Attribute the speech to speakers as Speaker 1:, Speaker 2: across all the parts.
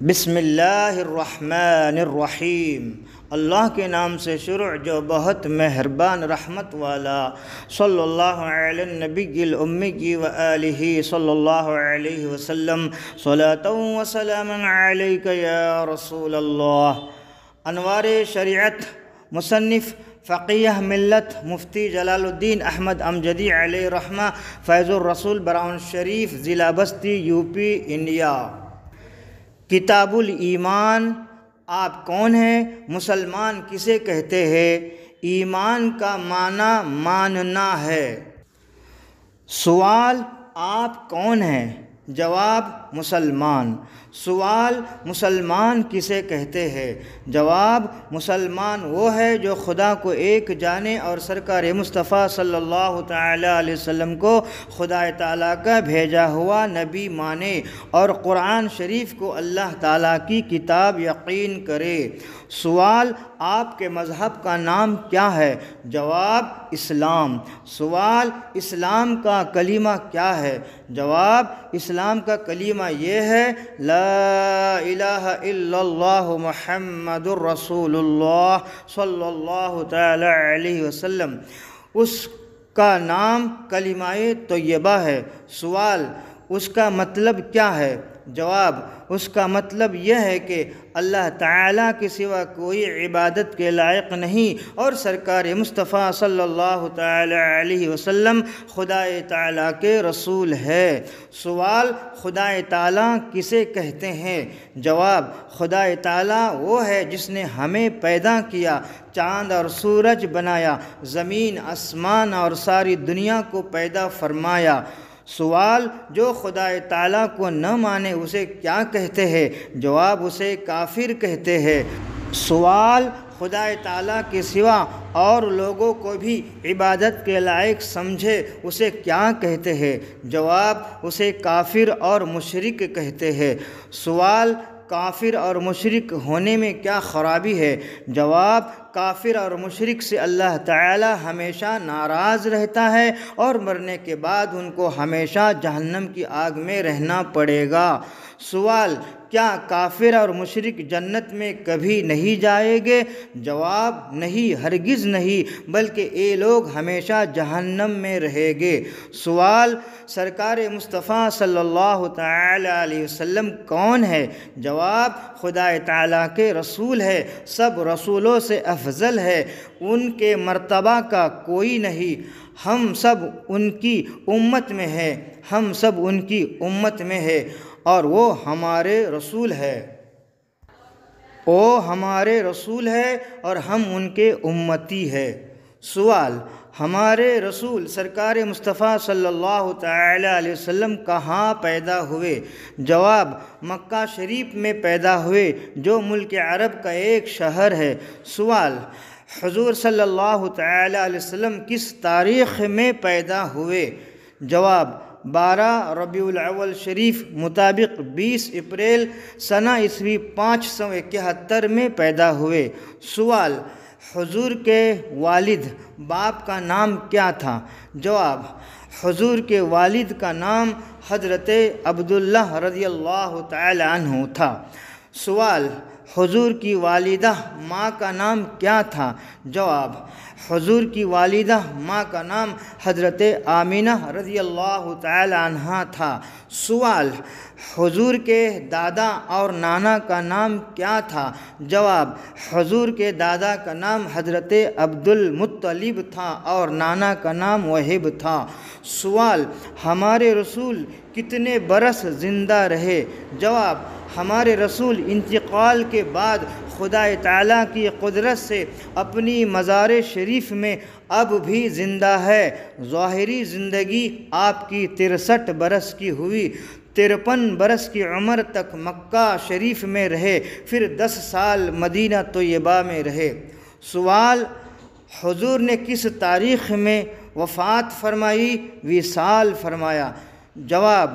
Speaker 1: بسم اللہ الرحمن الرحیم۔ اللہ کے نام سے شروع جو بہت مہربان رحمت والا۔ صلی اللہ علی النبی الامی و آلہ صلی اللہ علیہ وسلم، صلاۃ و سلام علیک یا رسول اللہ۔ انوار شریعت، مصنف فقیہ ملت مفتی جلال الدین احمد امجدی علیہ رحمہ، فیض الرسول براؤن شریف، ضلع بستی، یو پی، انڈیا۔ کتاب الایمان۔ آپ کون ہیں؟ مسلمان کسے کہتے ہیں؟ ایمان کا معنی ماننا ہے۔ سوال: آپ کون ہیں؟ جواب: مسلمان۔ سوال: مسلمان کسے کہتے ہیں؟ جواب: مسلمان وہ ہے جو خدا کو ایک جانے اور سرکار مصطفیٰ صلی اللہ تعالیٰ علیہ وسلم کو خدا تعالیٰ کا بھیجا ہوا نبی مانے اور قرآن شریف کو اللہ تعالیٰ کی کتاب یقین کرے۔ سوال: آپ کے مذہب کا نام کیا ہے؟ جواب: اسلام۔ سوال: اسلام کا کلمہ کیا ہے؟ جواب: اسلام کا کلمہ یہ ہے: لا الہ الا اللہ محمد الرسول اللہ صلی اللہ تعالی علیہ وسلم۔ اس کا نام کلمہ طیبہ ہے۔ سوال: اس کا مطلب کیا ہے؟ جواب: اس کا مطلب یہ ہے کہ اللہ تعالیٰ کے سوا کوئی عبادت کے لائق نہیں اور سرکار مصطفیٰ صلی اللہ تعالی علیہ وسلم خدا تعالیٰ کے رسول ہے۔ سوال: خدا تعالیٰ کسے کہتے ہیں؟ جواب: خدا تعالیٰ وہ ہے جس نے ہمیں پیدا کیا، چاند اور سورج بنایا، زمین، آسمان اور ساری دنیا کو پیدا فرمایا۔ سوال: جو خدا تعالیٰ کو نہ مانے اسے کیا کہتے ہیں؟ جواب: اسے کافر کہتے ہیں۔ سوال: خدا تعالیٰ کے سوا اور لوگوں کو بھی عبادت کے لائق سمجھے اسے کیا کہتے ہیں؟ جواب: اسے کافر اور مشرک کہتے ہیں۔ سوال: کافر اور مشرک ہونے میں کیا خرابی ہے؟ جواب: کافر اور مشرک سے اللہ تعالی ہمیشہ ناراض رہتا ہے اور مرنے کے بعد ان کو ہمیشہ جہنم کی آگ میں رہنا پڑے گا۔ سوال: کیا کافر اور مشرک جنت میں کبھی نہیں جائیں گے؟ جواب: نہیں، ہرگز نہیں، بلکہ یہ لوگ ہمیشہ جہنم میں رہیں گے۔ سوال: سرکار مصطفیٰ صلی اللہ تعالی علیہ وسلم کون ہے؟ جواب: خدا تعالیٰ کے رسول ہے، سب رسولوں سے افضل ہے، ان کے مرتبہ کا کوئی نہیں، ہم سب ان کی امت میں ہیں، ہم سب ان کی امت میں ہیں اور وہ ہمارے رسول ہے۔ وہ ہمارے رسول ہے اور ہم ان کے امتی ہیں۔ سوال: ہمارے رسول سرکار مصطفیٰ صلی اللہ تعالی علیہ وسلم کہاں پیدا ہوئے؟ جواب: مکہ شریف میں پیدا ہوئے، جو ملک عرب کا ایک شہر ہے۔ سوال: حضور صلی اللہ تعالی علیہ وسلم کس تاریخ میں پیدا ہوئے؟ جواب: 12 ربیع الاول شریف مطابق 20 اپریل سنہ عیسوی 571 میں پیدا ہوئے۔ سوال: حضور کے والد باپ کا نام کیا تھا؟ جواب: حضور کے والد کا نام حضرت عبداللہ رضی اللہ تعالی عنہ تھا۔ سوال: حضور کی والدہ ماں کا نام کیا تھا؟ جواب: حضور کی والدہ ماں کا نام حضرت آمینہ رضی اللہ تعالی عنہا تھا۔ سوال: حضور کے دادا اور نانا کا نام کیا تھا؟ جواب: حضور کے دادا کا نام حضرت عبد المطلب تھا اور نانا کا نام وہب تھا۔ سوال: ہمارے رسول کتنے برس زندہ رہے؟ جواب: ہمارے رسول انتقال کے بعد خدا تعالیٰ کی قدرت سے اپنی مزار شریف میں اب بھی زندہ ہے۔ ظاہری زندگی آپ کی 63 برس کی ہوئی۔ 53 برس کی عمر تک مکہ شریف میں رہے، پھر 10 سال مدینہ طیبہ میں رہے۔ سوال: حضور نے کس تاریخ میں وفات فرمائی، وصال فرمایا؟ جواب: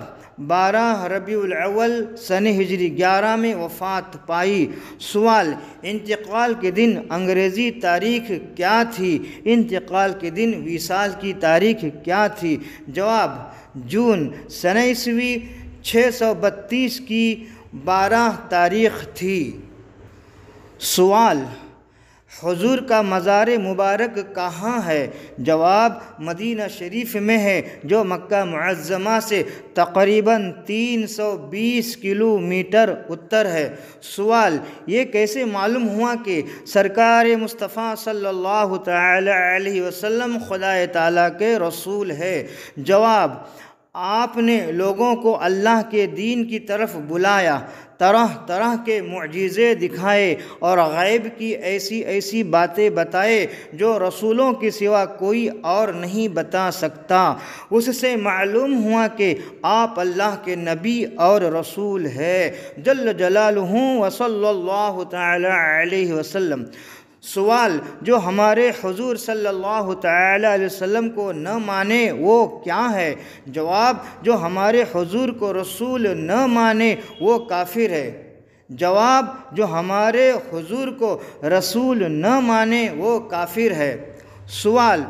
Speaker 1: 12 ربیع الاول سنہ ہجری 11 میں وفات پائی۔ سوال: انتقال کے دن انگریزی تاریخ کیا تھی؟ انتقال کے دن وصال کی تاریخ کیا تھی؟ جواب: جون سنہ عیسوی 632 کی 12 تاریخ تھی۔ سوال: حضور کا مزار مبارک کہاں ہے؟ جواب: مدینہ شریف میں ہے، جو مکہ معظمہ سے تقریباً 320 کلومیٹر اتر ہے۔ سوال: یہ کیسے معلوم ہوا کہ سرکار مصطفیٰ صلی اللہ تعالی علیہ وسلم خدا تعالیٰ کے رسول ہے؟ جواب: آپ نے لوگوں کو اللہ کے دین کی طرف بلایا، طرح طرح کے معجزے دکھائے اور غیب کی ایسی ایسی باتیں بتائے جو رسولوں کے سوا کوئی اور نہیں بتا سکتا۔ اس سے معلوم ہوا کہ آپ اللہ کے نبی اور رسول ہے، جل جلالہ و صلی اللہ تعالی علیہ وسلم۔ سوال: جو ہمارے حضور صلی اللہ تعالی علیہ وسلم کو نہ مانے وہ کیا ہے؟ جواب: جو ہمارے حضور کو رسول نہ مانے وہ کافر ہے۔ جواب: جو ہمارے حضور کو رسول نہ مانے وہ کافر ہے۔ سوال: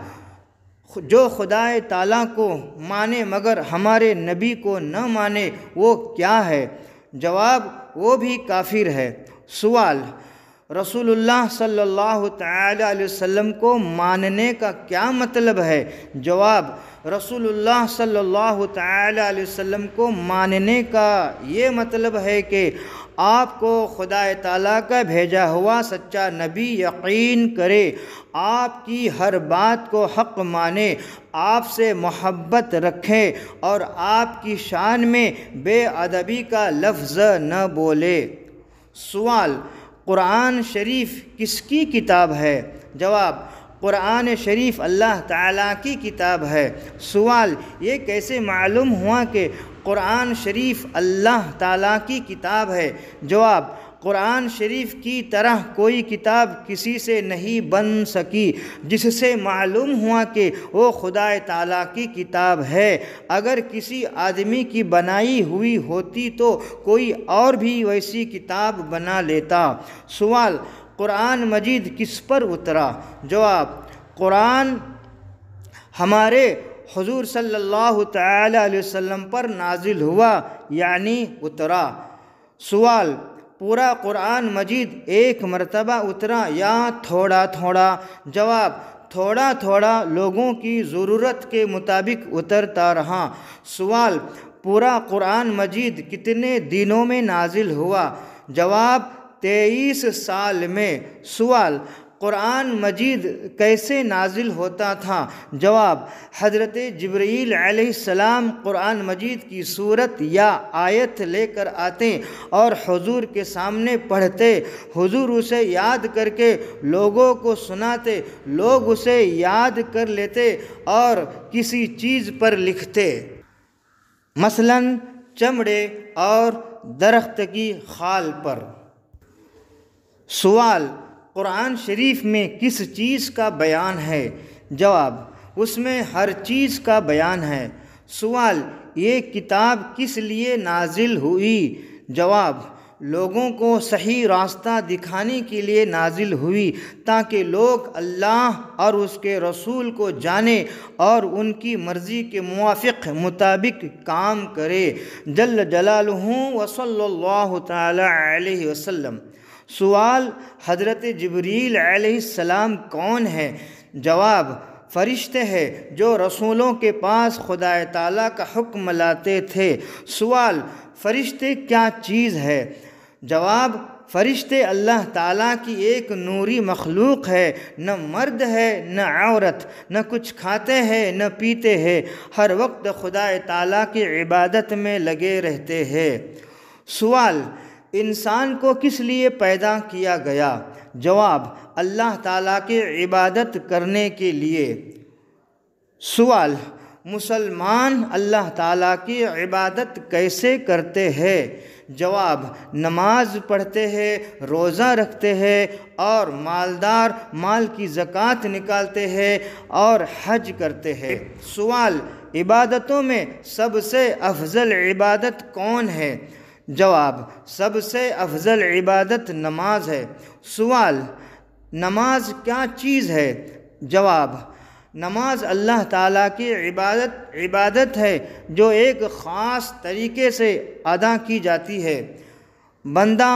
Speaker 1: جو خدا تعالیٰ کو مانے مگر ہمارے نبی کو نہ مانے وہ کیا ہے؟ جواب: وہ بھی کافر ہے۔ سوال: رسول اللہ صلی اللہ تعالی علیہ وسلم کو ماننے کا کیا مطلب ہے؟ جواب: رسول اللہ صلی اللہ تعالی علیہ وسلم کو ماننے کا یہ مطلب ہے کہ آپ کو خدا تعالیٰ کا بھیجا ہوا سچا نبی یقین کرے، آپ کی ہر بات کو حق مانے، آپ سے محبت رکھے اور آپ کی شان میں بے ادبی کا لفظ نہ بولے۔ سوال: قرآن شریف کس کی کتاب ہے؟ جواب: قرآن شریف اللہ تعالیٰ کی کتاب ہے۔ سوال: یہ کیسے معلوم ہوا کہ قرآن شریف اللہ تعالیٰ کی کتاب ہے؟ جواب: قرآن شریف کی طرح کوئی کتاب کسی سے نہیں بن سکی، جس سے معلوم ہوا کہ وہ خدا تعالیٰ کی کتاب ہے۔ اگر کسی آدمی کی بنائی ہوئی ہوتی تو کوئی اور بھی ویسی کتاب بنا لیتا۔ سوال: قرآن مجید کس پر اترا؟ جواب: قرآن ہمارے حضور صلی اللہ تعالی علیہ وسلم پر نازل ہوا، یعنی اترا۔ سوال: پورا قرآن مجید ایک مرتبہ اترا یا تھوڑا تھوڑا؟ جواب: تھوڑا تھوڑا، لوگوں کی ضرورت کے مطابق اترتا رہا۔ سوال: پورا قرآن مجید کتنے دنوں میں نازل ہوا؟ جواب: 23 سال میں۔ سوال: قرآن مجید کیسے نازل ہوتا تھا؟ جواب: حضرت جبرائیل علیہ السلام قرآن مجید کی صورت یا آیت لے کر آتے اور حضور کے سامنے پڑھتے، حضور اسے یاد کر کے لوگوں کو سناتے، لوگ اسے یاد کر لیتے اور کسی چیز پر لکھتے، مثلاً چمڑے اور درخت کی خال پر۔ سوال: قرآن شریف میں کس چیز کا بیان ہے؟ جواب: اس میں ہر چیز کا بیان ہے۔ سوال: یہ کتاب کس لیے نازل ہوئی؟ جواب: لوگوں کو صحیح راستہ دکھانے کے لیے نازل ہوئی، تاکہ لوگ اللہ اور اس کے رسول کو جانیں اور ان کی مرضی کے مطابق کام کرے، جل جلالہ و صلی اللہ تعالی علیہ وسلم۔ سوال: حضرت جبرائیل علیہ السلام کون ہے؟ جواب: فرشتے ہیں جو رسولوں کے پاس خدا تعالیٰ کا حکم لاتے تھے۔ سوال: فرشتے کیا چیز ہے؟ جواب: فرشتے اللہ تعالیٰ کی ایک نوری مخلوق ہے، نہ مرد ہے نہ عورت، نہ کچھ کھاتے ہیں نہ پیتے ہیں، ہر وقت خدا تعالیٰ کی عبادت میں لگے رہتے ہیں۔ سوال: انسان کو کس لیے پیدا کیا گیا؟ جواب: اللہ تعالیٰ کی عبادت کرنے کے لیے۔ سوال: مسلمان اللہ تعالیٰ کی عبادت کیسے کرتے ہیں؟ جواب: نماز پڑھتے ہیں، روزہ رکھتے ہیں اور مالدار مال کی زکوٰۃ نکالتے ہیں اور حج کرتے ہیں۔ سوال: عبادتوں میں سب سے افضل عبادت کون ہے؟ جواب: سب سے افضل عبادت نماز ہے۔ سوال: نماز کیا چیز ہے؟ جواب: نماز اللہ تعالیٰ کی عبادت ہے جو ایک خاص طریقے سے ادا کی جاتی ہے۔ بندہ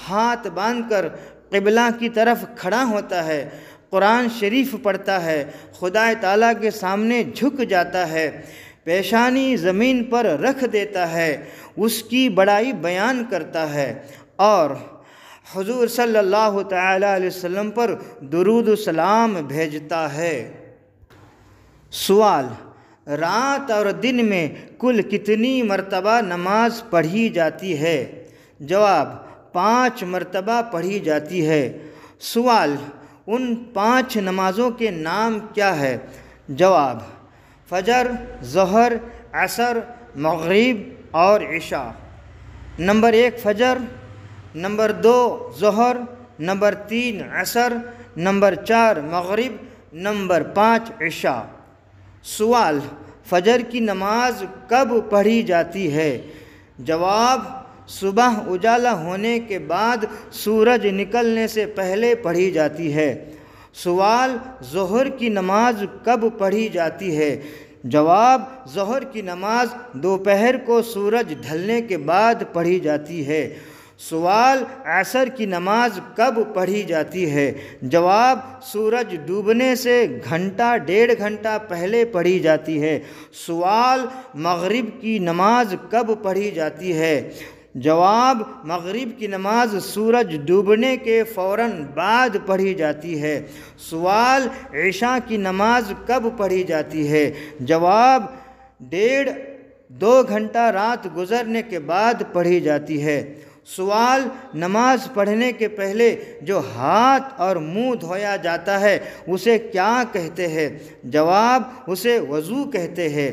Speaker 1: ہاتھ باندھ کر قبلہ کی طرف کھڑا ہوتا ہے، قرآن شریف پڑھتا ہے، خدا تعالیٰ کے سامنے جھک جاتا ہے، پیشانی زمین پر رکھ دیتا ہے، اس کی بڑائی بیان کرتا ہے اور حضور صلی اللہ تعالیٰ علیہ وسلم پر درود و سلام بھیجتا ہے۔ سوال: رات اور دن میں کل کتنی مرتبہ نماز پڑھی جاتی ہے؟ جواب: 5 مرتبہ پڑھی جاتی ہے۔ سوال: ان 5 نمازوں کے نام کیا ہے؟ جواب: فجر، ظہر، عصر، مغرب اور عشاء۔ نمبر 1 فجر، نمبر 2 ظہر، نمبر 3 عصر، نمبر 4 مغرب، نمبر 5 عشاء۔ سوال: فجر کی نماز کب پڑھی جاتی ہے؟ جواب: صبح اجالا ہونے کے بعد سورج نکلنے سے پہلے پڑھی جاتی ہے۔ سوال: ظہر کی نماز کب پڑھی جاتی ہے؟ جواب: ظہر کی نماز دوپہر کو سورج ڈھلنے کے بعد پڑھی جاتی ہے۔ سوال: عصر کی نماز کب پڑھی جاتی ہے؟ جواب: سورج ڈوبنے سے گھنٹہ 1.5 گھنٹہ پہلے پڑھی جاتی ہے۔ سوال: مغرب کی نماز کب پڑھی جاتی ہے؟ جواب: مغرب کی نماز سورج ڈوبنے کے فوراً بعد پڑھی جاتی ہے۔ سوال: عشاء کی نماز کب پڑھی جاتی ہے؟ جواب: 1.5-2 گھنٹہ رات گزرنے کے بعد پڑھی جاتی ہے۔ سوال: نماز پڑھنے کے پہلے جو ہاتھ اور منہ دھویا جاتا ہے اسے کیا کہتے ہیں؟ جواب: اسے وضو کہتے ہیں۔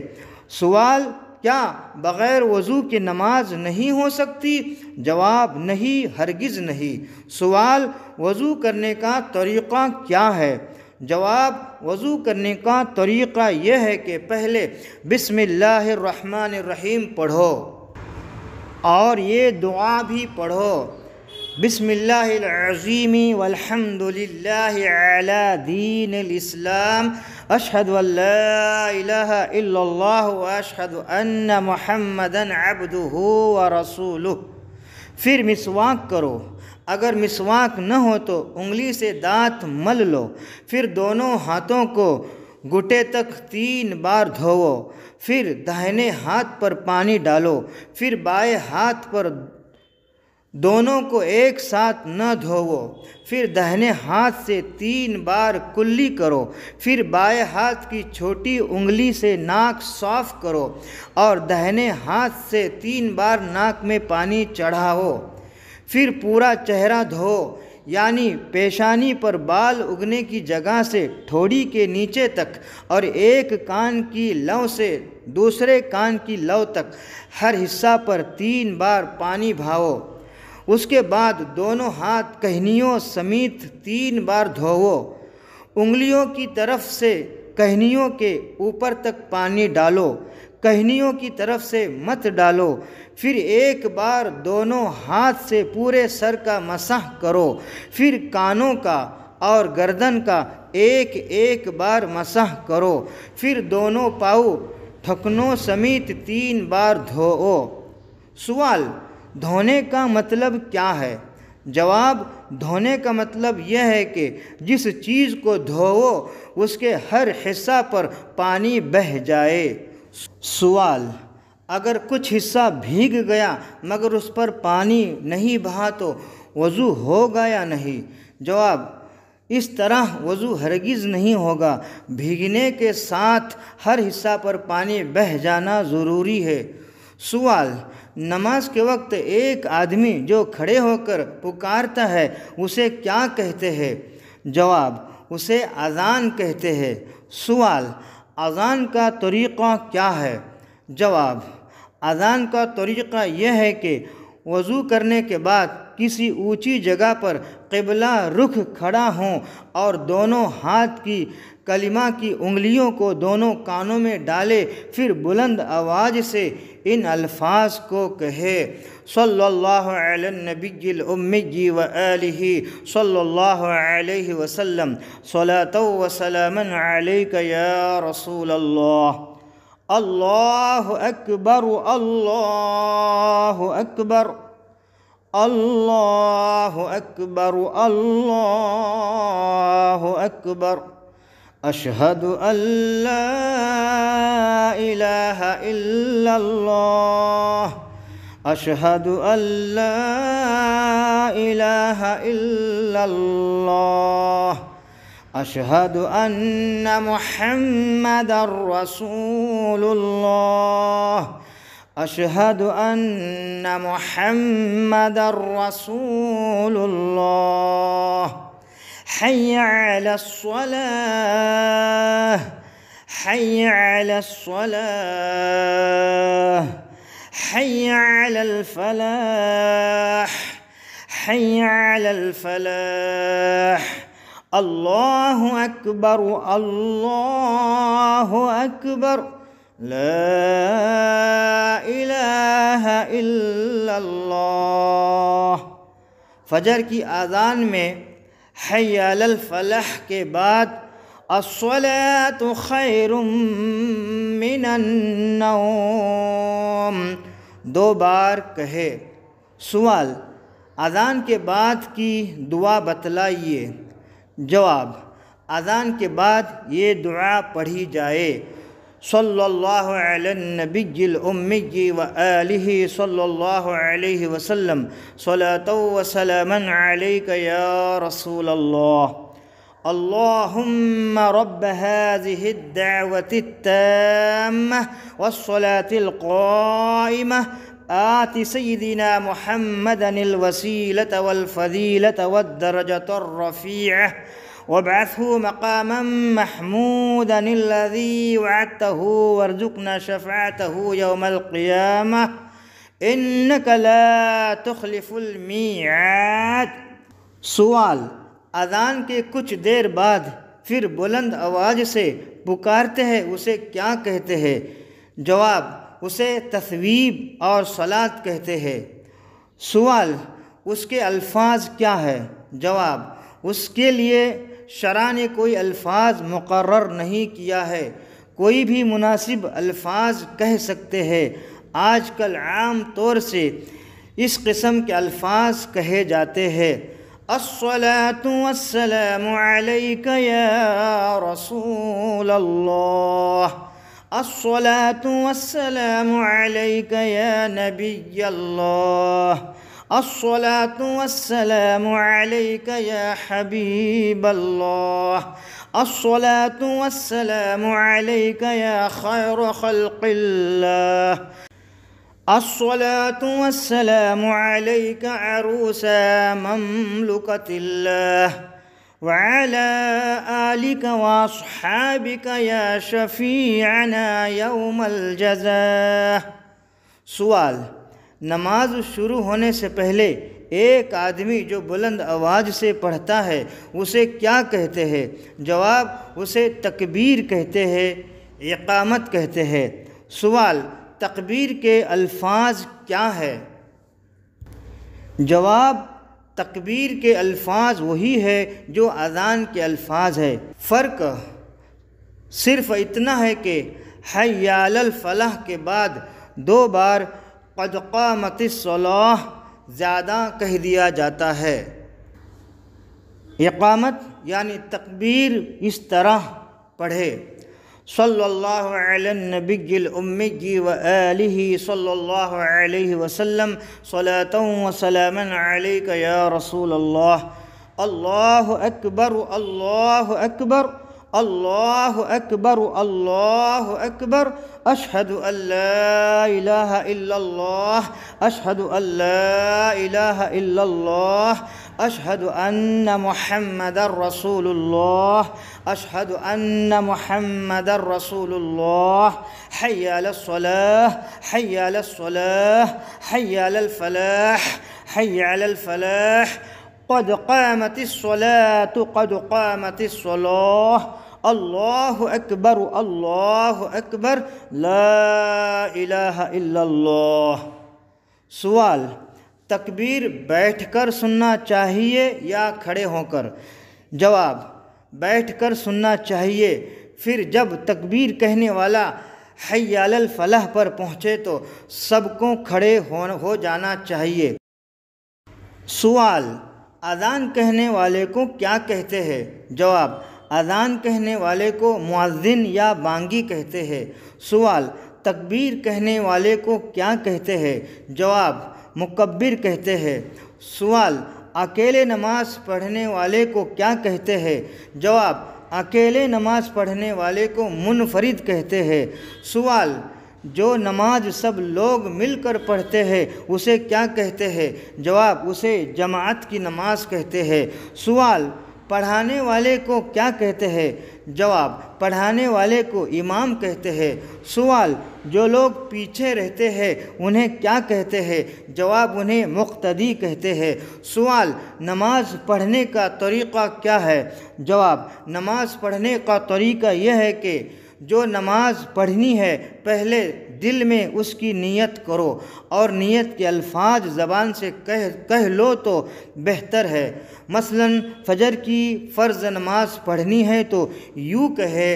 Speaker 1: سوال: کیا بغیر وضو کے نماز نہیں ہو سکتی؟ جواب: نہیں، ہرگز نہیں۔ سوال: وضو کرنے کا طریقہ کیا ہے؟ جواب: وضو کرنے کا طریقہ یہ ہے کہ پہلے بسم اللہ الرحمن الرحیم پڑھو اور یہ دعا بھی پڑھو: بسم اللہ العظیم والحمد للہ علی دین الاسلام، اشہد ان لا الہ الا اللہ واشہد ان محمدا عبدہ ورسولہ۔ پھر مسواک کرو، اگر مسواک نہ ہو تو انگلی سے دانت مل لو، پھر دونوں ہاتھوں کو گھٹنے تک 3 بار دھوؤ، پھر داہنے ہاتھ پر پانی ڈالو، پھر بائیں ہاتھ پر دونوں کو ایک ساتھ نہ دھوؤ، پھر داہنے ہاتھ سے 3 بار کلی کرو، پھر بائیں ہاتھ کی چھوٹی انگلی سے ناک صاف کرو اور داہنے ہاتھ سے 3 بار ناک میں پانی چڑھاؤ، پھر پورا چہرہ دھو، یعنی پیشانی پر بال اگنے کی جگہ سے ٹھوڑی کے نیچے تک اور ایک کان کی لو سے دوسرے کان کی لو تک ہر حصہ پر 3 بار پانی بہاؤ۔ اس کے بعد دونوں ہاتھ کہنیوں سمیت 3 بار دھوؤ، انگلیوں کی طرف سے کہنیوں کے اوپر تک پانی ڈالو، کہنیوں کی طرف سے مت ڈالو، پھر ایک بار دونوں ہاتھ سے پورے سر کا مسح کرو، پھر کانوں کا اور گردن کا ایک بار مسح کرو، پھر دونوں پاؤں ڈھکنوں سمیت 3 بار دھوؤ۔ سوال: دھونے کا مطلب کیا ہے؟ جواب: دھونے کا مطلب یہ ہے کہ جس چیز کو دھوؤ اس کے ہر حصہ پر پانی بہہ جائے۔ سوال: اگر کچھ حصہ بھیگ گیا مگر اس پر پانی نہیں بہا تو وضو ہوگا یا نہیں؟ جواب: اس طرح وضو ہرگز نہیں ہوگا، بھیگنے کے ساتھ ہر حصہ پر پانی بہہ جانا ضروری ہے۔ سوال: نماز کے وقت ایک آدمی جو کھڑے ہو کر پکارتا ہے اسے کیا کہتے ہیں؟ جواب: اسے اذان کہتے ہیں۔ سوال: اذان کا طریقہ کیا ہے؟ جواب: اذان کا طریقہ یہ ہے کہ وضو کرنے کے بعد کسی اونچی جگہ پر قبلہ رخ کھڑا ہوں اور دونوں ہاتھ کی کلمہ کی انگلیوں کو دونوں کانوں میں ڈالے، پھر بلند آواز سے ان الفاظ کو کہے: صلی اللہ علی النبی الامی وآلہ صلی اللہ علیہ وسلم، صلاۃ و سلاما علیک یا رسول اللہ، اللہ اکبر اللہ اکبر، اللہ اکبر اللہ اکبر اشہد ان لا الہ الا اللہ اشہد ان لا الہ الا اللہ اشہد ان محمد رسول اللہ اشہد ان محمد رسول اللہ حی علی الصلاة حی علی الصلاة حی علی الفلاح حی علی الفلاح اللہ اکبر اللہ اکبر لا الہ الا اللہ۔ فجر کی اذان میں حی علی الفلاح کے بعد الصلاۃ خیر من النوم 2 بار کہے۔ سوال: اذان کے بعد کی دعا بتلائیے۔ جواب: اذان کے بعد یہ دعا پڑھی جائے: صلی اللہ علی النبی الامی وآلہ صلی اللہ علیہ وسلم صلاۃ و سلاما علیک یا رسول اللہ اللہم رب هذه الدعوة التامة والصلاة القائمة آت سیدنا محمدا الوسیلة والفضیلة والدرجة الرفیعة وابعثه مقاما محمودا الذي وعدته وارزقنا شفاعته يوم القيامة إنك لا تخلف الميعاد۔ سوال: اذان کے کچھ دیر بعد پھر بلند آواز سے پکارتے ہیں اسے کیا کہتے ہیں؟ جواب: اسے تثویب اور صلاۃ کہتے ہیں۔ سوال: اس کے الفاظ کیا ہے؟ جواب: اس کے لیے شرع نے کوئی الفاظ مقرر نہیں کیا ہے، کوئی بھی مناسب الفاظ کہہ سکتے ہیں۔ آج کل عام طور سے اس قسم کے الفاظ کہے جاتے ہیں: الصلاۃ والسلام علیک یا رسول اللہ الصلاۃ والسلام علیک یا نبی اللہ الصلاۃ والسلام علیک یا حبیب اللہ الصلاۃ والسلام علیک یا خیر خلق اللہ الصلاۃ والسلام علیک عروس مملکۃ اللہ وعلى آلك واصحابك یا شفیعنا یوم الجزاء۔ سوال: نماز شروع ہونے سے پہلے ایک آدمی جو بلند آواز سے پڑھتا ہے اسے کیا کہتے ہیں؟ جواب: اسے تکبیر کہتے ہیں، اقامت کہتے ہیں۔ سوال: تکبیر کے الفاظ کیا ہے؟ جواب: تکبیر کے الفاظ وہی ہے جو اذان کے الفاظ ہے۔ فرق صرف اتنا ہے کہ حی علی الفلاح کے بعد 2 بار قد قامت الصلاۃ زیادہ کہہ دیا جاتا ہے۔ اقامت یعنی تکبیر اس طرح پڑھے: صلی اللہ علی النبی الامی وآلہ صلی اللہ علیہ وسلم صلاۃ و سلاما علیک یا رسول اللہ اللہ اکبر اللہ اکبر اللہ اکبر اللہ اکبر اشہد ان لا الہ الا اللہ اشہد ان لا الہ الا اللہ اشہد ان محمد رسول اللہ اشہد ان محمد رسول اللہ حی علی الصلاۃ حی علی الصلاۃ حی علی الفلاح حی علی الفلاح قد قامت الصلاۃ قد قامت الصلاۃ اللہ اکبر لا الہ الا اللہ۔ سوال: تکبیر بیٹھ کر سننا چاہیے یا کھڑے ہو کر؟ جواب: بیٹھ کر سننا چاہیے۔ پھر جب تکبیر کہنے والا حی علی الفلاح پر پہنچے تو سب کو کھڑے ہو جانا چاہیے۔ سوال: اذان کہنے والے کو کیا کہتے ہیں؟ جواب: اذان کہنے والے کو مؤذن یا بانگی کہتے ہیں۔ سوال: تکبیر کہنے والے کو کیا کہتے ہیں؟ جواب: مکبر کہتے ہیں۔ سوال: اکیلے نماز پڑھنے والے کو کیا کہتے ہیں؟ جواب: اکیلے نماز پڑھنے والے کو منفرد کہتے ہیں۔ سوال: جو نماز سب لوگ مل کر پڑھتے ہیں اسے کیا کہتے ہیں؟ جواب: اسے جماعت کی نماز کہتے ہیں۔ سوال: پڑھانے والے کو کیا کہتے ہیں؟ جواب: پڑھانے والے کو امام کہتے ہیں۔ سوال: جو لوگ پیچھے رہتے ہیں انہیں کیا کہتے ہیں؟ جواب: انہیں مقتدی کہتے ہیں۔ سوال: نماز پڑھنے کا طریقہ کیا ہے؟ جواب: نماز پڑھنے کا طریقہ یہ ہے کہ جو نماز پڑھنی ہے پہلے دل میں اس کی نیت کرو اور نیت کے الفاظ زبان سے کہہ لو تو بہتر ہے۔ مثلا فجر کی فرض نماز پڑھنی ہے تو یوں کہے: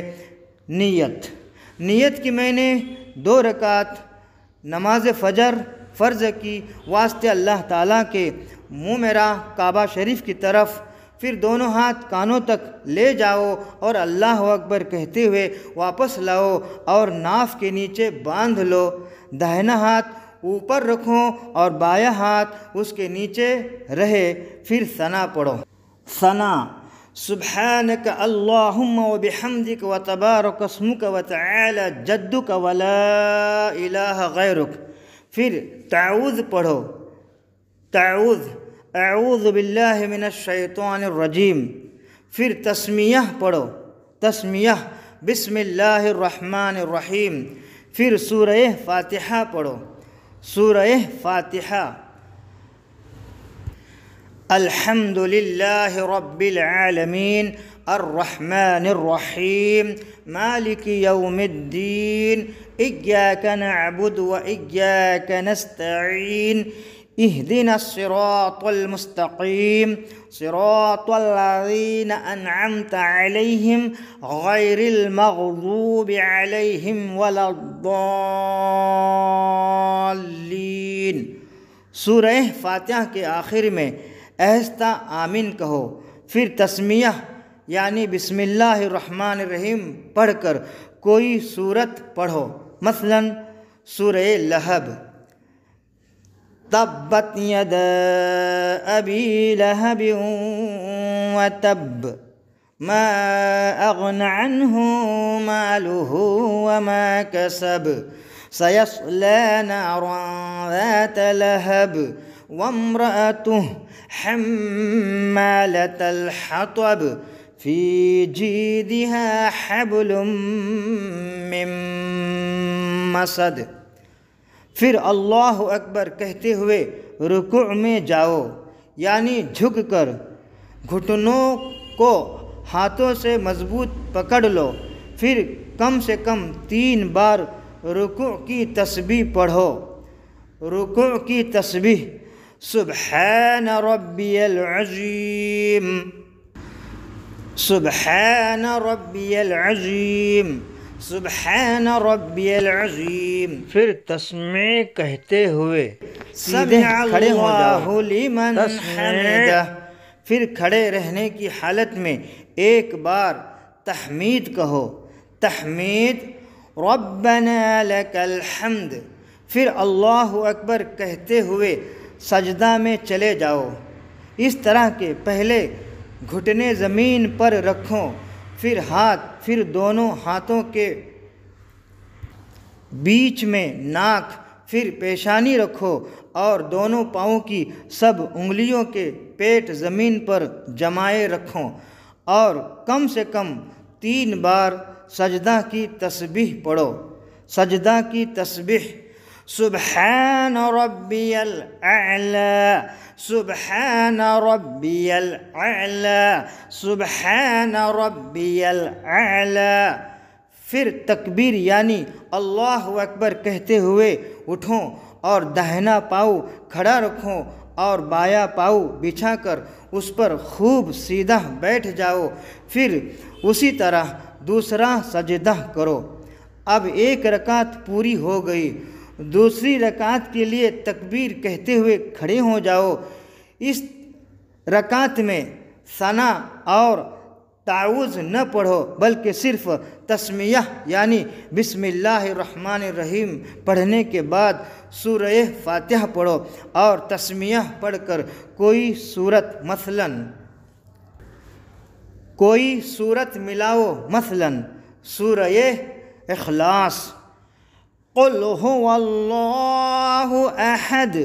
Speaker 1: نیت کی میں نے 2 رکعت نماز فجر فرض کی واسطے اللہ تعالیٰ کے منہ میرا کعبہ شریف کی طرف، پھر دونوں ہاتھ کانوں تک لے جاؤ اور اللہ اکبر کہتے ہوئے واپس لاؤ اور ناف کے نیچے باندھ لو، داہنا ہاتھ اوپر رکھو اور بایاں ہاتھ اس کے نیچے رہے، پھر ثنا پڑھو۔ ثنا: سبحانک اللہم وبحمدک وتبارک اسمک وتعالی جدک ولا الہ غیرک۔ پھر تعوذ پڑھو۔ تعوذ: اعوذ باللہ من الشیطان الرجیم۔ پھر تسمیہ پڑھو۔ تسمیہ: بسم اللہ الرحمن الرحیم۔ پھر سورہ فاتحہ پڑھو۔ سورہ فاتحہ: الحمد للہ رب العالمین الرحمن الرحیم مالک یوم الدین ایاک نعبد و ایاک نستعین اہدنا الصراط المستقیم صراط الذین انعمت علیہم غیر المغضوب علیہم ولا الضالین۔ سورہ فاتحہ کے آخر میں آہستہ آمین کہو، پھر تسمیہ یعنی بسم اللہ الرحمن الرحیم پڑھ کر کوئی سورت پڑھو، مثلا سورہ لہب: تبت یدا ابی لہب وتب ما اغنى عنہ مالہ وما کسب سیصلی نارا ذات لہب وامرأته حمالة الحطب في جيدها حبل من مسد۔ پھر اللہ اکبر کہتے ہوئے رکوع میں جاؤ، یعنی جھک کر گھٹنوں کو ہاتھوں سے مضبوط پکڑ لو، پھر کم سے کم 3 بار رکوع کی تسبیح پڑھو۔ رکوع کی تسبیح: سبحان ربی العظیم، سبحان ربی العظیم، سبحان ربی العظیم۔ پھر تسمیع کہتے ہوئے سیدھے کھڑے ہو جاؤ، لمن حمدہ۔ پھر کھڑے رہنے کی حالت میں ایک بار تحمید کہو۔ تحمید: ربنا لک الحمد۔ پھر اللہ اکبر کہتے ہوئے سجدہ میں چلے جاؤ، اس طرح کہ پہلے گھٹنے زمین پر رکھو، پھر دونوں ہاتھوں کے بیچ میں ناک، پھر پیشانی رکھو اور دونوں پاؤں کی سب انگلیوں کے پیٹ زمین پر جمائے رکھو اور کم سے کم 3 بار سجدہ کی تسبیح پڑھو۔ سجدہ کی تسبیح: سبحان ربی الاعلی، سبحان ربی الاعلی، سبحان ربی الاعلی۔ پھر تکبیر یعنی اللہ اکبر کہتے ہوئے اٹھو اور داہنا پاؤں کھڑا رکھو اور بایاں پاؤں بچھا کر اس پر خوب سیدھا بیٹھ جاؤ، پھر اسی طرح دوسرا سجدہ کرو۔ اب 1 رکعت پوری ہو گئی، دوسری رکعت کے لیے تکبیر کہتے ہوئے کھڑے ہو جاؤ، اس رکعت میں ثنا اور تعوذ نہ پڑھو بلکہ صرف تسمیہ یعنی بسم اللہ الرحمن الرحیم پڑھنے کے بعد سورہ فاتحہ پڑھو، اور تسمیہ پڑھ کر کوئی صورت ملاؤ، مثلا سورہ اخلاص، قل هو اللہ احد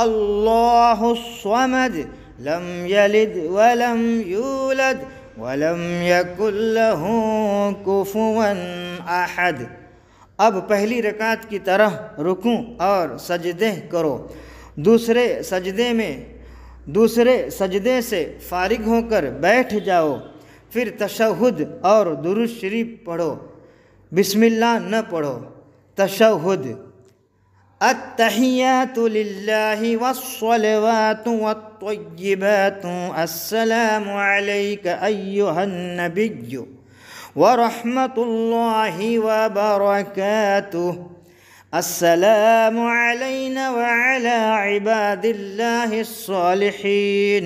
Speaker 1: اللہ الصمد لم یلد ولم یولد ولم یکن لہ کفوا احد۔ اب پہلی رکعت کی طرح رکوع اور سجدے کرو، دوسرے سجدے سے فارغ ہو کر بیٹھ جاؤ، پھر تشہد اور درود شریف پڑھو، بسم اللہ نہ پڑھو۔ تشہد: التحیات للہ والصلوات والطیبات السلام علیک ایہا النبی ورحمۃ اللہ وبرکاتہ، السلام علینا وعلی عباد اللہ الصالحین،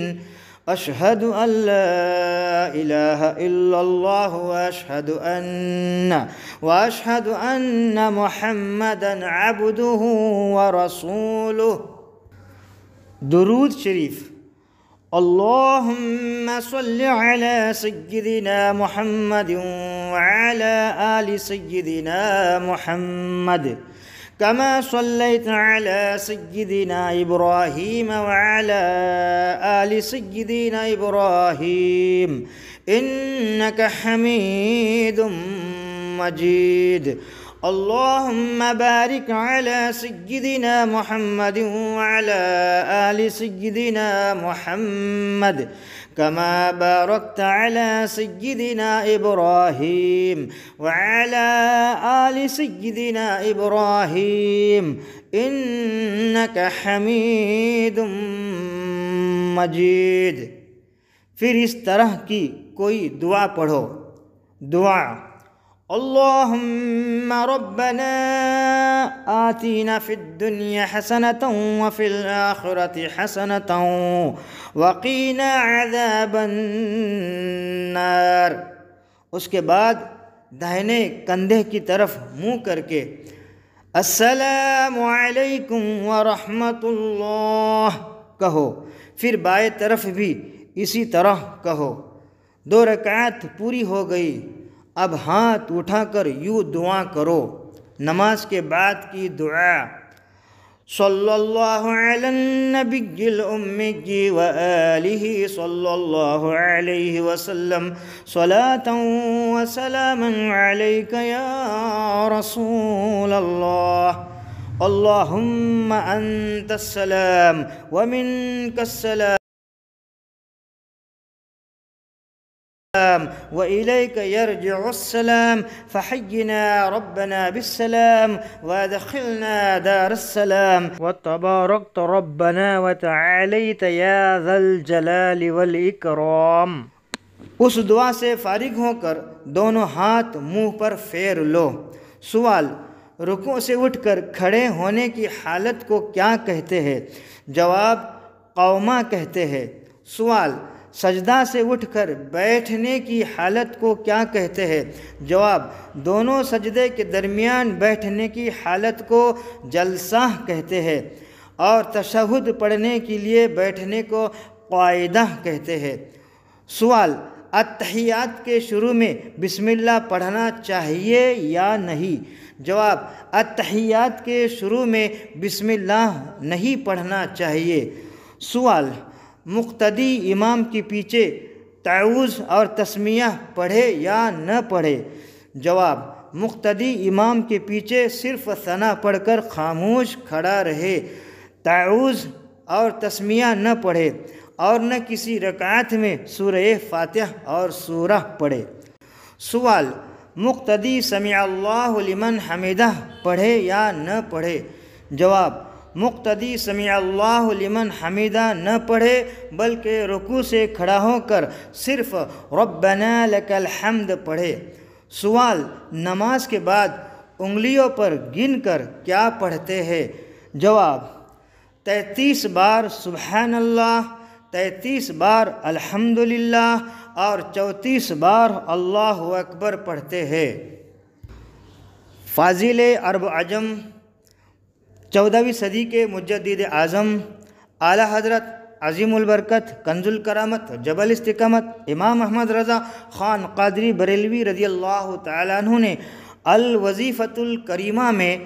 Speaker 1: اشہد ان لا الہ الا اللہ واشہد ان محمدا عبدہ ورسولہ۔ درود شریف: اللہم صل علی سیدنا محمد وعلی آل سیدنا محمد کما صلیت علی سیدنا ابراہیم وعلی آل سیدنا ابراہیم انک حمید مجید۔ اللہم بارک علی سیدنا محمد وعلی آل سیدنا محمد کما بارکت علی سیدنا ابراہیم وعلی آل سیدنا ابراہیم انک حمید مجید۔ پھر اس طرح کی کوئی دعا پڑھو۔ دعا: اللہم ربنا آتینا فی الدنیا حسنۃ وفی الآخرۃ حسنۃ وقینا عذاب النار۔ اس کے بعد داہنے کندھے کی طرف منہ کر کے السلام علیکم ورحمۃ اللہ کہو، پھر بائیں طرف بھی اسی طرح کہو۔ 2 رکعت پوری ہو گئی۔ اب ہاتھ اٹھا کر یوں دعا کرو۔ نماز کے بعد کی دعا: صلی اللہ علی النبی الامی وآلہ صلی اللہ علیہ وسلم صلاۃ وسلاما علیک یا رسول اللہ، اللہم انت السلام ومنک السلام وإليك يرجع السلام فحينا ربنا بالسلام وادخلنا دار السلام وتباركت ربنا وتعاليت يا ذا الجلال والإكرام۔ اس دعا سے فارغ ہو کر دونوں ہاتھ منہ پر پھیر لو۔ سوال: رکوع سے اٹھ کر کھڑے ہونے کی حالت کو کیا کہتے ہیں؟ جواب: قوما کہتے ہیں۔ سوال: سجدہ سے اٹھ کر بیٹھنے کی حالت کو کیا کہتے ہیں؟ جواب: دونوں سجدے کے درمیان بیٹھنے کی حالت کو جلسہ کہتے ہیں، اور تشہد پڑھنے کے لیے بیٹھنے کو قاعدہ کہتے ہیں۔ سوال: التحیات کے شروع میں بسم اللہ پڑھنا چاہیے یا نہیں؟ جواب: التحیات کے شروع میں بسم اللہ نہیں پڑھنا چاہیے۔ سوال: مقتدی امام کے پیچھے تعوذ اور تسمیہ پڑھے یا نہ پڑھے؟ جواب: مقتدی امام کے پیچھے صرف ثنا پڑھ کر خاموش کھڑا رہے، تعوذ اور تسمیہ نہ پڑھے، اور نہ کسی رکعت میں سورہ فاتحہ اور سورہ پڑھے۔ سوال: مقتدی سمع اللہ لمن حمدہ پڑھے یا نہ پڑھے؟ جواب: مقتدی سمع اللہ لمن حمدہ نہ پڑھے بلکہ رکوع سے کھڑا ہو کر صرف ربنا لک الحمد پڑھے۔ سوال: نماز کے بعد انگلیوں پر گن کر کیا پڑھتے ہیں؟ جواب: 33 بار سبحان اللہ، 33 بار الحمدللہ اور 34 بار اللہ اکبر پڑھتے ہیں۔ فاضل عرب و عجم 14ویں صدی کے مجدد اعظم اعلیٰ حضرت عظیم البرکت کنز الکرامت جبل استقامت امام احمد رضا خان قادری بریلوی رضی اللہ تعالیٰ عنہ نے الوظیفۃ الکریمہ میں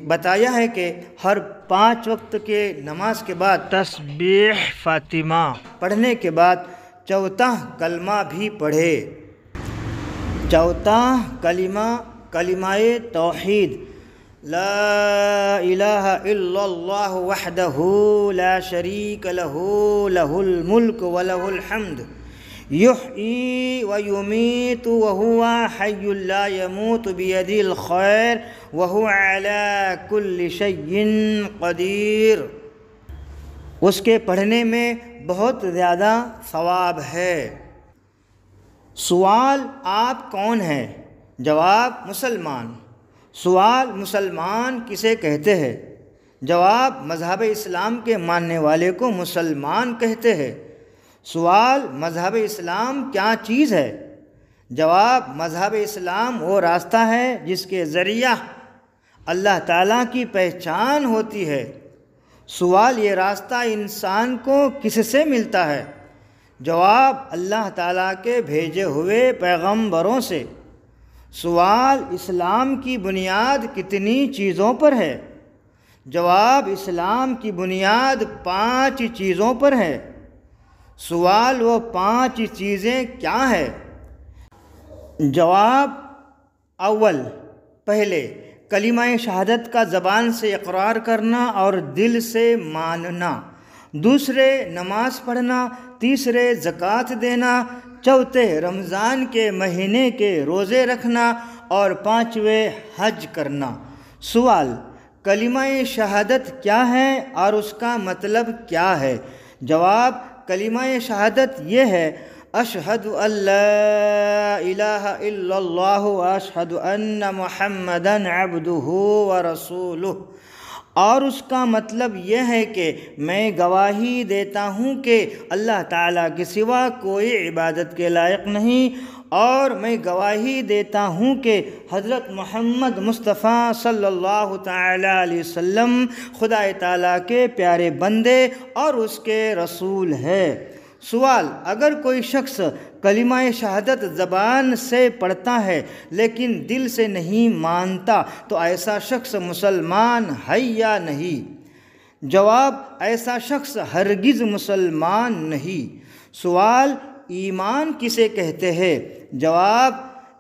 Speaker 1: بتایا ہے کہ ہر 5 وقت کے نماز کے بعد تسبیح فاطمہ پڑھنے کے بعد 4واں کلمہ بھی پڑھے۔ 4واں کلمہ کلمہ توحید، لا الہ الا اللہ وحدہ لا شریک لہ لہ الملک ولہ الحمد یحیی ویمیت وہو حی لا یموت بیدہ الخیر وہو علی کل شیء قدیر۔ اس کے پڑھنے میں بہت زیادہ ثواب ہے۔ سوال: آپ کون ہیں؟ جواب: مسلمان۔ سوال: مسلمان کسے کہتے ہیں؟ جواب: مذہب اسلام کے ماننے والے کو مسلمان کہتے ہیں۔ سوال: مذہب اسلام کیا چیز ہے؟ جواب: مذہب اسلام وہ راستہ ہے جس کے ذریعہ اللہ تعالیٰ کی پہچان ہوتی ہے۔ سوال: یہ راستہ انسان کو کس سے ملتا ہے؟ جواب: اللہ تعالیٰ کے بھیجے ہوئے پیغمبروں سے۔ سوال: اسلام کی بنیاد کتنی چیزوں پر ہے؟ جواب: اسلام کی بنیاد 5 چیزوں پر ہے۔ سوال: وہ 5 چیزیں کیا ہیں؟ جواب: اول، پہلے کلمہ شہادت کا زبان سے اقرار کرنا اور دل سے ماننا۔ دوسرے، نماز پڑھنا۔ تیسرے، زکوٰۃ دینا۔ چوتھے، رمضان کے مہینے کے روزے رکھنا۔ اور 5ویں، حج کرنا۔ سوال: کلمہ شہادت کیا ہے اور اس کا مطلب کیا ہے؟ جواب: کلمہ شہادت یہ ہے: اشہد ان لا الہ الا اللہ واشہد ان محمدا عبدہ ورسولہ، اور اس کا مطلب یہ ہے کہ میں گواہی دیتا ہوں کہ اللہ تعالیٰ کے سوا کوئی عبادت کے لائق نہیں، اور میں گواہی دیتا ہوں کہ حضرت محمد مصطفیٰ صلی اللہ تعالیٰ علیہ وسلم خدا تعالیٰ کے پیارے بندے اور اس کے رسول ہے۔ سوال: اگر کوئی شخص کلمہ شہادت زبان سے پڑھتا ہے لیکن دل سے نہیں مانتا تو ایسا شخص مسلمان ہے یا نہیں؟ جواب: ایسا شخص ہرگز مسلمان نہیں۔ سوال: ایمان کسے کہتے ہیں؟ جواب: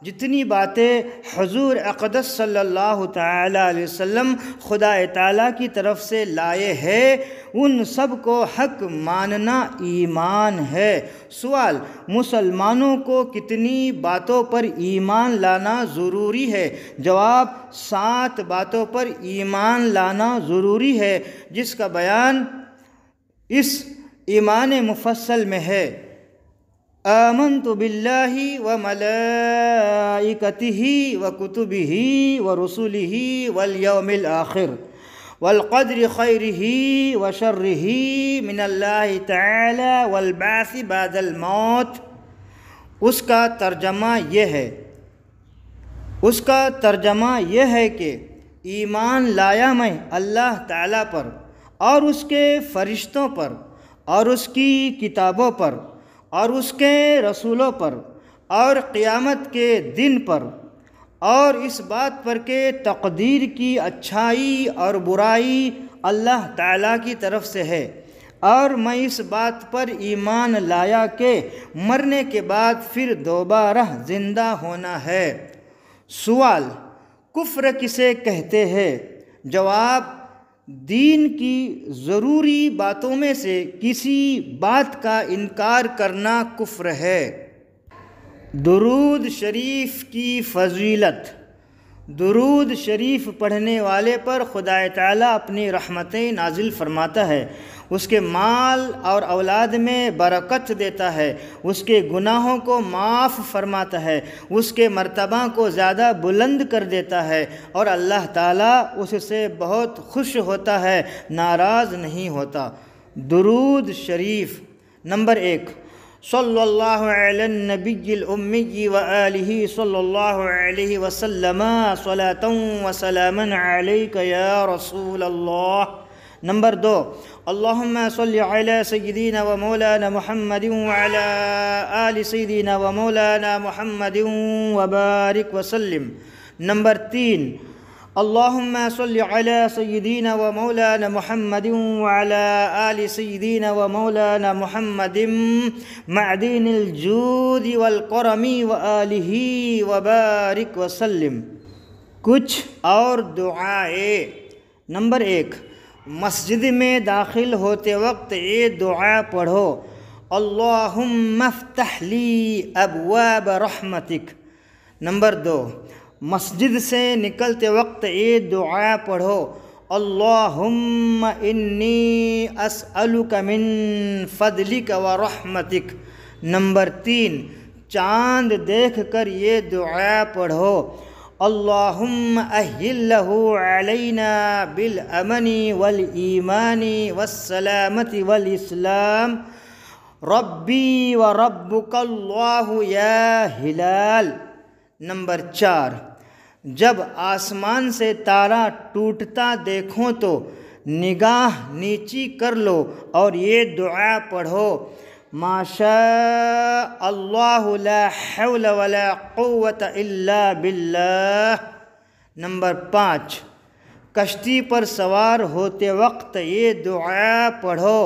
Speaker 1: جتنی باتیں حضور اقدس صلی اللہ تعالیٰ علیہ وسلم خدا تعالیٰ کی طرف سے لائے ہیں ان سب کو حق ماننا ایمان ہے۔ سوال: مسلمانوں کو کتنی باتوں پر ایمان لانا ضروری ہے؟ جواب: 7 باتوں پر ایمان لانا ضروری ہے، جس کا بیان اس ایمان مفصل میں ہے۔ آمنت باللہ وملائکتہ وکتبہ ورسلہ والیوم الآخر والقدر خیرہ وشرہ من اللہ تعالی والبعث بعد الموت۔ اس کا ترجمہ یہ ہے کہ ایمان لایا میں اللہ تعالیٰ پر اور اس کے فرشتوں پر اور اس کی کتابوں پر اور اس کے رسولوں پر اور قیامت کے دن پر، اور اس بات پر کہ تقدیر کی اچھائی اور برائی اللہ تعالیٰ کی طرف سے ہے، اور میں اس بات پر ایمان لایا کہ مرنے کے بعد پھر دوبارہ زندہ ہونا ہے۔ سوال: کفر کسے کہتے ہیں؟ جواب: دین کی ضروری باتوں میں سے کسی بات کا انکار کرنا کفر ہے۔ درود شریف کی فضیلت۔ درود شریف پڑھنے والے پر خدا تعالیٰ اپنی رحمتیں نازل فرماتا ہے۔ اس کے مال اور اولاد میں برکت دیتا ہے، اس کے گناہوں کو معاف فرماتا ہے، اس کے مرتبہ کو زیادہ بلند کر دیتا ہے، اور اللہ تعالیٰ اس سے بہت خوش ہوتا ہے، ناراض نہیں ہوتا۔ درود شریف نمبر 1، صلی اللہ علی النبی الامی وآلہ صلی اللہ علیہ وسلم صلاۃ و سلاما علیک یا رسول اللہ۔ نمبر 2، اللہم صلی علی سیدنا و مولانا محمد وعلی آل سیدنا و مولانا محمد وبارک وسلم۔ نمبر 3، اللہم صلی علی سیدنا و مولانا محمد وعلی آل سیدنا و مولانا محمد معدن الجود والکرم وآلہ وبارک وسلم۔ کچھ اور دعائیں۔ نمبر 1، مسجد میں داخل ہوتے وقت یہ دعا پڑھو، اللہم افتح لی ابواب رحمتک۔ نمبر 2، مسجد سے نکلتے وقت یہ دعا پڑھو، اللہم انی اسألک من فضلک و رحمتک۔ نمبر 3، چاند دیکھ کر یہ دعا پڑھو، اللہم اہلہ علینا بالامن والایمان والسلامت والاسلام، ربی و ربک اللہ یا ہلال۔ نمبر 4، جب آسمان سے تارا ٹوٹتا دیکھو تو نگاہ نیچی کر لو اور یہ دعا پڑھو، ما شاء اللہ لا حول ولا قوت الا باللہ۔ نمبر 5، کشتی پر سوار ہوتے وقت یہ دعا پڑھو،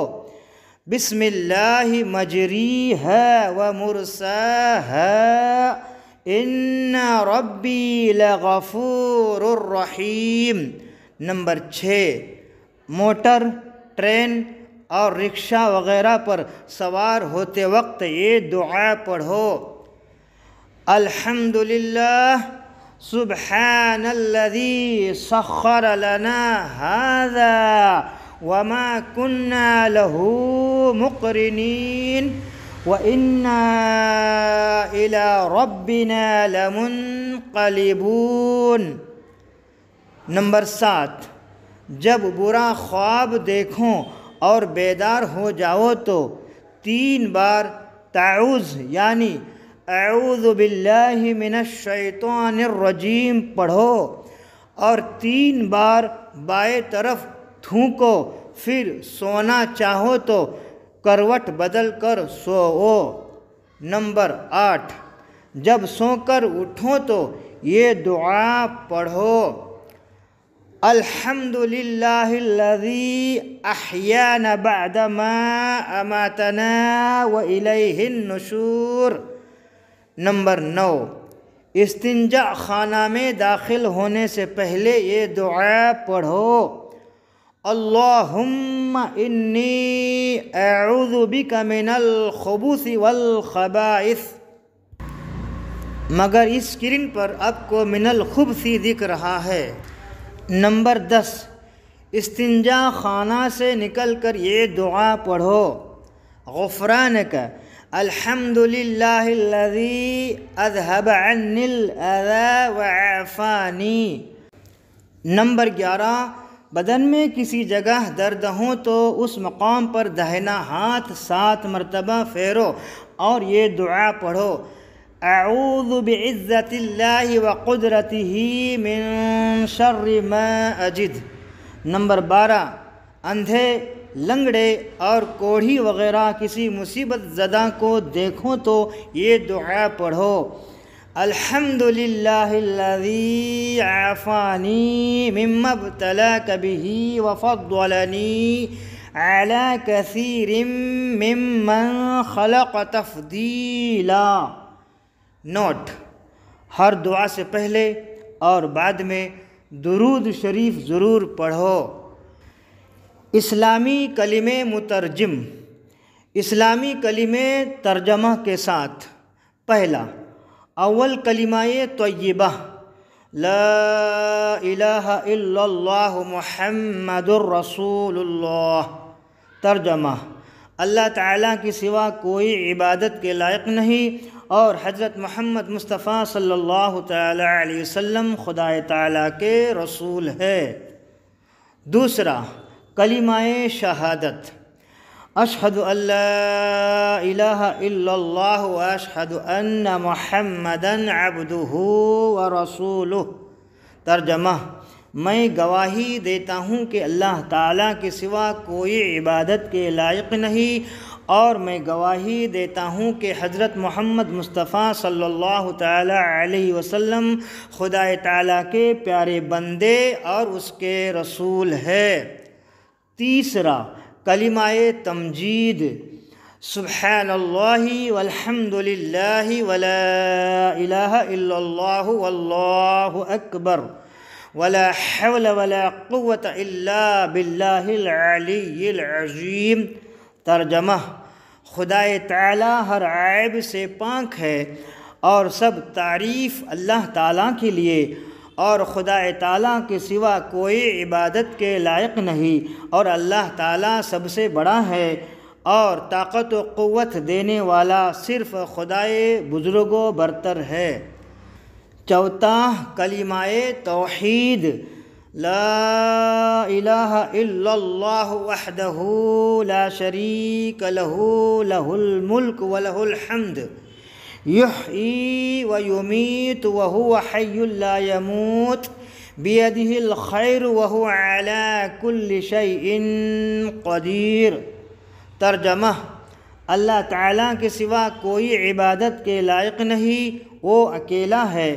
Speaker 1: بسم اللہ مجریہا و مرساہا ان ربی لغفور الرحیم۔ نمبر 6، موٹر، ٹرین اور رکشہ وغیرہ پر سوار ہوتے وقت یہ دعا پڑھو، الحمدللہ سبحان الذی سخر لنا ھذا وما كنا له مقرنین وَإِنَّا إِلَىٰ رَبِّنَا لَمُنْقَلِبُونَ۔ نمبر 7، جب برا خواب دیکھو اور بیدار ہو جاؤ تو 3 بار تعوذ یعنی اعوذ باللہ من الشیطان الرجیم پڑھو اور 3 بار بائیں طرف تھونکو، پھر سونا چاہو تو کروٹ بدل کر سوؤ۔ نمبر 8، جب سو کر اٹھو تو یہ دعا پڑھو، الحمدللہ الذی احیانا بعد ما اماتنا والیہ النشور۔ نمبر 9، استنجا خانہ میں داخل ہونے سے پہلے یہ دعا پڑھو، اللہم انی اعوذ بک من الخبث والخبائث۔ مگر اس اسکرین پر آپ کو من الخبث دکھ رہا ہے۔ نمبر 10، استنجا خانہ سے نکل کر یہ دعا پڑھو، غفرانک الحمدللہ الذی اذہب عنی الاذی وعافانی۔ نمبر 11، بدن میں کسی جگہ درد ہو تو اس مقام پر داہنا ہاتھ 7 مرتبہ پھیرو اور یہ دعا پڑھو، اعوذ بعزت اللہ وقدرتہ من شر ما اجد۔ نمبر 12، اندھے، لنگڑے اور کوڑھی وغیرہ کسی مصیبت زدہ کو دیکھو تو یہ دعا پڑھو، الحمدللہ الذی عافانی مما ابتلاک بہ وفضلنی علی کثیر ممن خلق تفضیلا۔ نوٹ: ہر دعا سے پہلے اور بعد میں درود شریف ضرور پڑھو۔ اسلامی کلمے مترجم۔ اسلامی کلمے ترجمہ کے ساتھ۔ پہلا، اول کلمہ طیبہ لا الہ الا اللہ محمد الرسول اللہ۔ ترجمہ: اللہ تعالیٰ کے سوا کوئی عبادت کے لائق نہیں، اور حضرت محمد مصطفیٰ صلی اللہ تعالیٰ علیہ وسلم خدا تعالیٰ کے رسول ہے۔ دوسرا، کلمہ شہادت: اشہد ان لا الہ الا اللہ واشہد ان محمدا عبدہ ورسولہ۔ ترجمہ: میں گواہی دیتا ہوں کہ اللہ تعالیٰ کے سوا کوئی عبادت کے لائق نہیں، اور میں گواہی دیتا ہوں کہ حضرت محمد مصطفیٰ صلی اللہ تعالیٰ علیہ وسلم خدا تعالیٰ کے پیارے بندے اور اس کے رسول ہے۔ تیسرا، کلمہ تمجید: سبحان اللہ والحمد للہ ولا الہ الا اللہ واللہ اکبر ولا حول ولا قوة الا باللہ العلی العظیم۔ ترجمہ: خدا تعالیٰ ہر عیب سے پاک ہے، اور سب تعریف اللہ تعالیٰ کے لیے، اور خدا تعالیٰ کے سوا کوئی عبادت کے لائق نہیں، اور اللہ تعالیٰ سب سے بڑا ہے، اور طاقت و قوت دینے والا صرف خدائے بزرگ و برتر ہے۔ چوتھا، کلمہ توحید: لا الہ الا اللہ وحدہ لا شریک لہ لہ الملک ولہ الحمد یحیی ویمیت وہو حی لا یموت بیدہ الخیر وہو علی کل شیء قدیر۔ ترجمہ: اللہ تعالیٰ کے سوا کوئی عبادت کے لائق نہیں، وہ اکیلا ہے،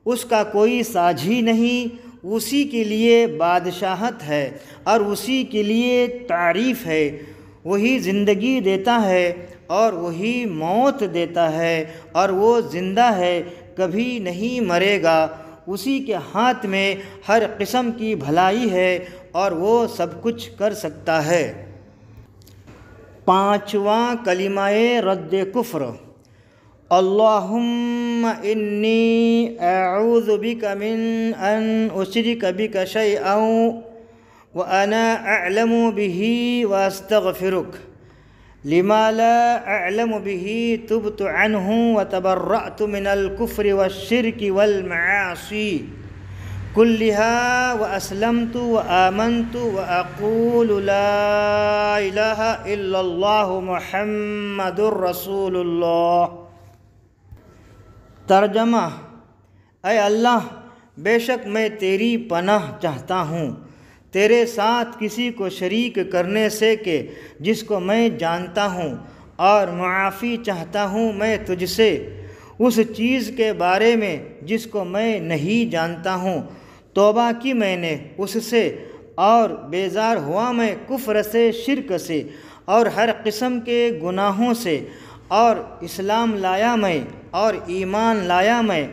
Speaker 1: اس کا کوئی ساجھی نہیں، اسی کے لیے بادشاہت ہے اور اسی کے لیے تعریف ہے۔ وہی زندگی دیتا ہے اور وہی موت دیتا ہے، اور وہ زندہ ہے، کبھی نہیں مرے گا۔ اسی کے ہاتھ میں ہر قسم کی بھلائی ہے، اور وہ سب کچھ کر سکتا ہے۔ پانچواں، کلمہ رد کفر: اللہم انی اعوذ بک من ان اشرک بک شیئا وانا اعلم به واستغفرک لما لا اعلم به تبت عنہ وتبرأت من الکفر والشرک والمعاصی كلها وأسلمت وآمنت وأقول لا إله إلا الله محمد رسول اللہ۔ ترجمہ: اے اللہ، بے شک میں تیری پناہ چاہتا ہوں تیرے ساتھ کسی کو شریک کرنے سے کہ جس کو میں جانتا ہوں، اور معافی چاہتا ہوں میں تجھ سے اس چیز کے بارے میں جس کو میں نہیں جانتا ہوں۔ توبہ کی میں نے اس سے، اور بیزار ہوا میں کفر سے، شرک سے، اور ہر قسم کے گناہوں سے، اور اسلام لایا میں، اور ایمان لایا میں،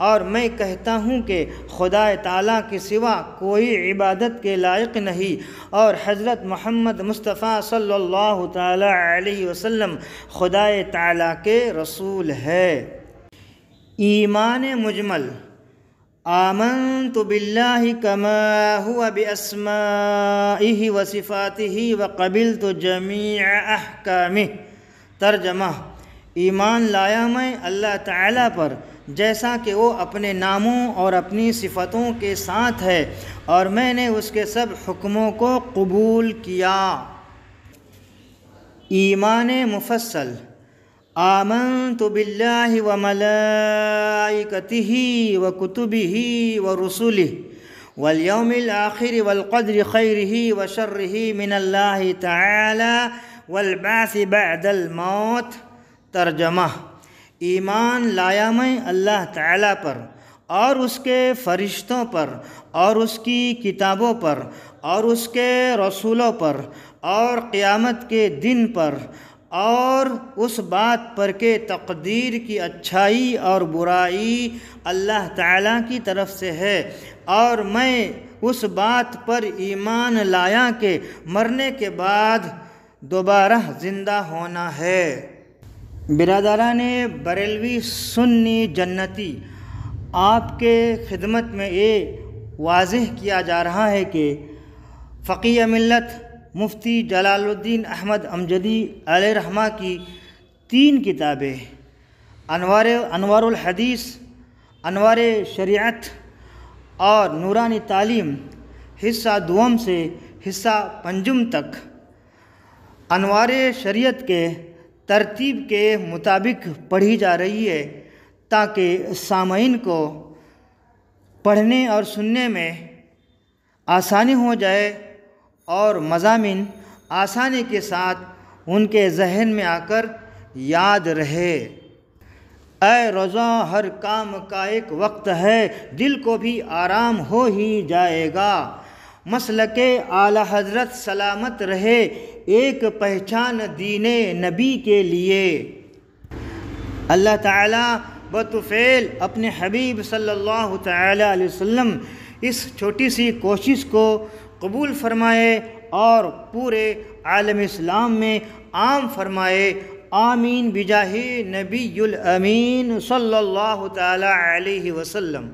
Speaker 1: اور میں کہتا ہوں کہ خدا تعالیٰ کے سوا کوئی عبادت کے لائق نہیں، اور حضرت محمد مصطفیٰ صلی اللہ تعالیٰ علیہ وسلم خدا تعالیٰ کے رسول ہے۔ ایمان مجمل: آمنت باللہ کما ہوا باسمائہ وصفاتہ وقبلت جمیع احکامہ۔ ترجمہ: ایمان لایا میں اللہ تعالیٰ پر جیسا کہ وہ اپنے ناموں اور اپنی صفتوں کے ساتھ ہے، اور میں نے اس کے سب حکموں کو قبول کیا۔ ایمان مفصل: آمنت باللہ وملائکتہ وکتبہ ورسلہ والیوم الآخر والقدر خیرہ وشرہ من اللہ تعالی والبعث بعد الموت۔ ترجمہ: ایمان لایا میں اللہ تعالیٰ پر، اور اس کے فرشتوں پر، اور اس کی کتابوں پر، اور اس کے رسولوں پر، اور قیامت کے دن پر، اور اس بات پر کہ تقدیر کی اچھائی اور برائی اللہ تعالیٰ کی طرف سے ہے، اور میں اس بات پر ایمان لایا کہ مرنے کے بعد دوبارہ زندہ ہونا ہے۔ برادران بریلوی سنی جنتی، آپ کے خدمت میں یہ واضح کیا جا رہا ہے کہ فقیہ ملت مفتی جلال الدین احمد امجدی علیہ رحمہ کی 3 کتابیں انوار الحدیث، انوار شریعت اور نورانی تعلیم حصہ دوم سے حصہ پنجم تک انوار شریعت کے ترتیب کے مطابق پڑھی جا رہی ہے تاکہ سامعین کو پڑھنے اور سننے میں آسانی ہو جائے اور مضامین آسانی کے ساتھ ان کے ذہن میں آ کر یاد رہے۔ اے روزہ ہر کام کا ایک وقت ہے، دل کو بھی آرام ہو ہی جائے گا، مسلک اعلی حضرت سلامت رہے، ایک پہچان دین نبی کے لیے۔ اللہ تعالیٰ بطفیل اپنے حبیب صلی اللہ تعالیٰ علیہ وسلم اس چھوٹی سی کوشش کو قبول فرمائے اور پورے عالم اسلام میں عام فرمائے، آمین بجاہ نبی الامین صلی اللہ تعالیٰ علیہ وسلم۔